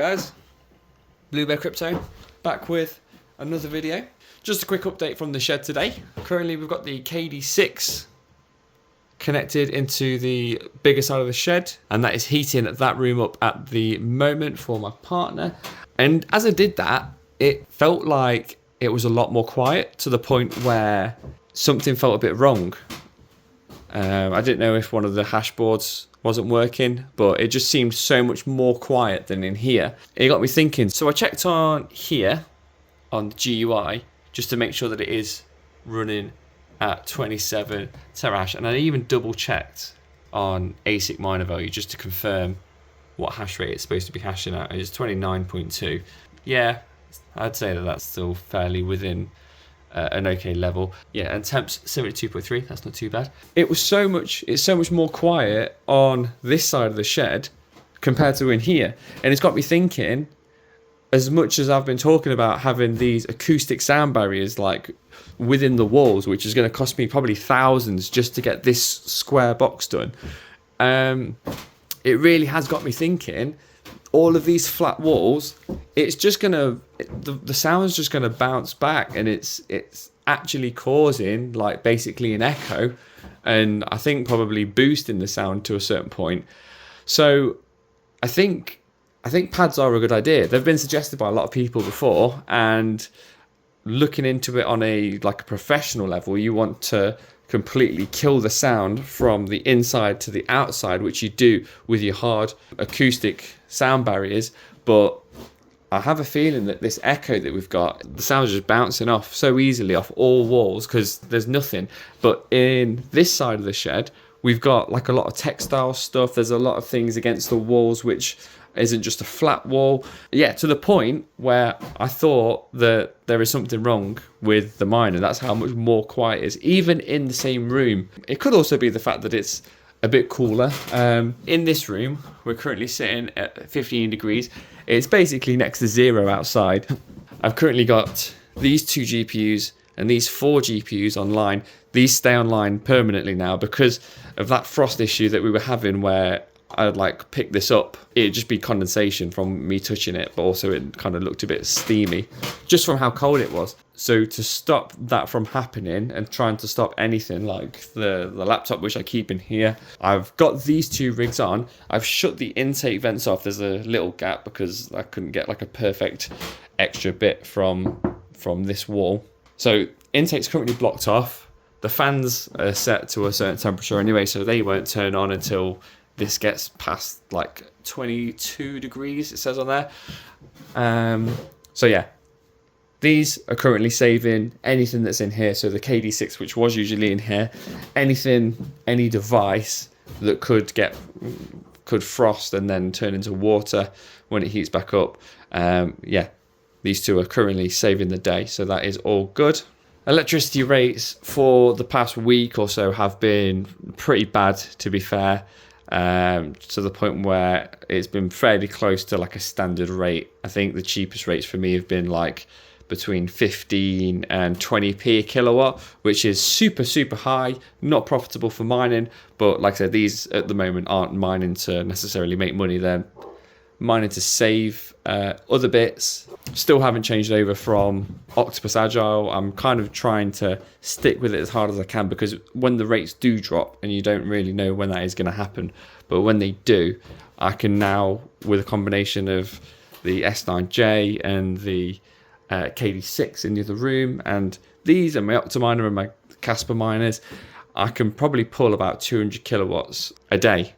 guys, Blue Bear Crypto back with another video. Just a quick update from the shed today. Currently we've got the KD6 connected into the bigger side of the shed, and that is heating that room up at the moment for my partner. And as I did that, it felt like it was a lot more quiet, to the point where something felt a bit wrong. I didn't know if one of the hash boards wasn't working, but it just seemed so much more quiet than in here. It got me thinking, so I checked on here on the GUI just to make sure that it is running at 27 terahash, and I even double checked on ASIC miner value just to confirm what hash rate it's supposed to be hashing at. It's 29.2. Yeah, I'd say that that's still fairly within an okay level. Yeah, and temps 72.3, that's not too bad. It's so much more quiet on this side of the shed compared to in here. And it's got me thinking, as much as I've been talking about having these acoustic sound barriers like within the walls, which is going to cost me probably thousands just to get this square box done, it really has got me thinking, all of these flat walls, it's just gonna, the sound's just gonna bounce back, and it's actually causing like basically an echo, and I think probably boosting the sound to a certain point. So I think pads are a good idea. They've been suggested by a lot of people before, and looking into it on a professional level, you want to completely kill the sound from the inside to the outside, which you do with your hard acoustic sound barriers. But I have a feeling that this echo that we've got, the sound's just bouncing off so easily off all walls because there's nothing. But in this side of the shed, we've got like a lot of textile stuff. There's a lot of things against the walls which isn't just a flat wall. Yeah, to the point where I thought that there is something wrong with the miner. That's how much more quiet it is, even in the same room. It could also be the fact that it's a bit cooler. In this room, we're currently sitting at 15 degrees. It's basically next to zero outside. I've currently got these 2 GPUs and these 4 GPUs online. These stay online permanently now because of that frost issue that we were having, where I'd pick this up, it'd just be condensation from me touching it, but also it kind of looked a bit steamy just from how cold it was. So to stop that from happening, and trying to stop anything like the laptop which I keep in here, I've got these 2 rigs on. I've shut the intake vents off. There's a little gap because I couldn't get a perfect extra bit from this wall. So intake's currently blocked off. The fans are set to a certain temperature anyway, so they won't turn on until this gets past 22 degrees, it says on there. So yeah, these are currently saving anything that's in here. So the KD6, which was usually in here, any device that could frost and then turn into water when it heats back up. Yeah, these 2 are currently saving the day, so that is all good. Electricity rates for the past week or so have been pretty bad, to be fair. To the point where it's been fairly close to a standard rate. I think the cheapest rates for me have been between 15 and 20p a kilowatt, which is super high, not profitable for mining. But like I said, these at the moment aren't mining to necessarily make money, they're mining to save other bits. Still haven't changed over from Octopus Agile. I'm kind of trying to stick with it as hard as I can, because when the rates do drop, and you don't really know when that is going to happen, but when they do, I can now, with a combination of the S9J and the KD6 in the other room, and these and my Optiminer and my Casper miners, I can probably pull about 200 kilowatts a day,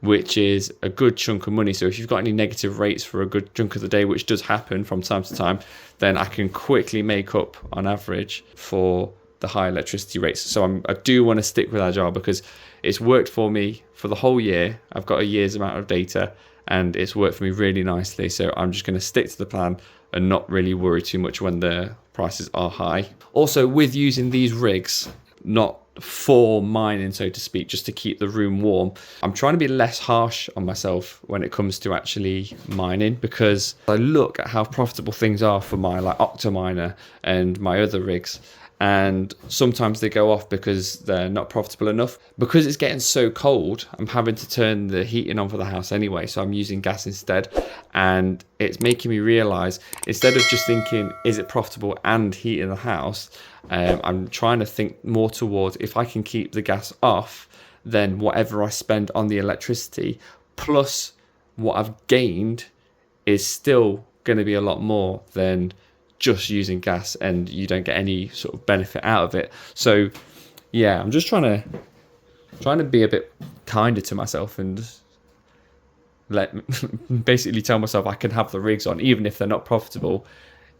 which is a good chunk of money. So if you've got any negative rates for a good chunk of the day, which does happen from time to time, then I can quickly make up on average for the high electricity rates. So I do want to stick with Agile because it's worked for me for the whole year. I've got a year's amount of data and it's worked for me really nicely. So I'm just going to stick to the plan and not really worry too much when the prices are high. Also, with using these rigs, not for mining, so to speak, just to keep the room warm, I'm trying to be less harsh on myself when it comes to actually mining, because I look at how profitable things are for my Octominer and my other rigs, and sometimes they go off because they're not profitable enough. Because it's getting so cold, I'm having to turn the heating on for the house anyway, so I'm using gas instead, and it's making me realize, instead of just thinking is it profitable and heating the house, I'm trying to think more towards, if I can keep the gas off, then whatever I spend on the electricity plus what I've gained is still going to be a lot more than just using gas, and you don't get any sort of benefit out of it. So yeah, I'm just trying to be a bit kinder to myself and basically tell myself I can have the rigs on even if they're not profitable.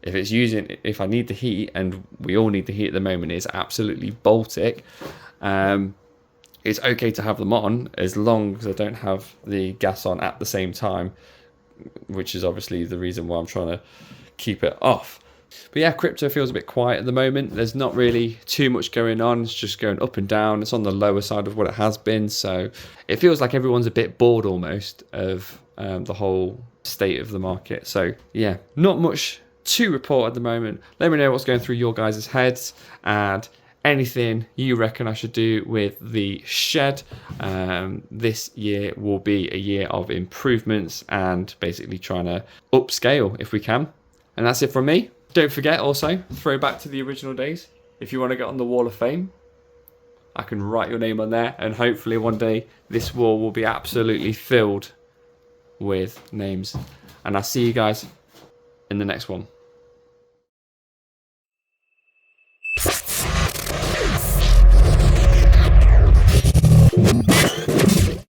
If I need the heat, and we all need the heat at the moment, it's absolutely Baltic. It's okay to have them on as long as I don't have the gas on at the same time, which is obviously the reason why I'm trying to keep it off. But yeah, crypto feels a bit quiet at the moment. There's not really too much going on. It's just going up and down. It's on the lower side of what it has been. So it feels like everyone's a bit bored almost of the whole state of the market. So yeah, not much to report at the moment. Let me know what's going through your guys' heads and anything you reckon I should do with the shed. This year will be a year of improvements and basically trying to upscale if we can. And that's it from me. Don't forget also, throw back to the original days. If you want to get on the Wall of Fame, I can write your name on there, and hopefully one day this wall will be absolutely filled with names. And I'll see you guys in the next one.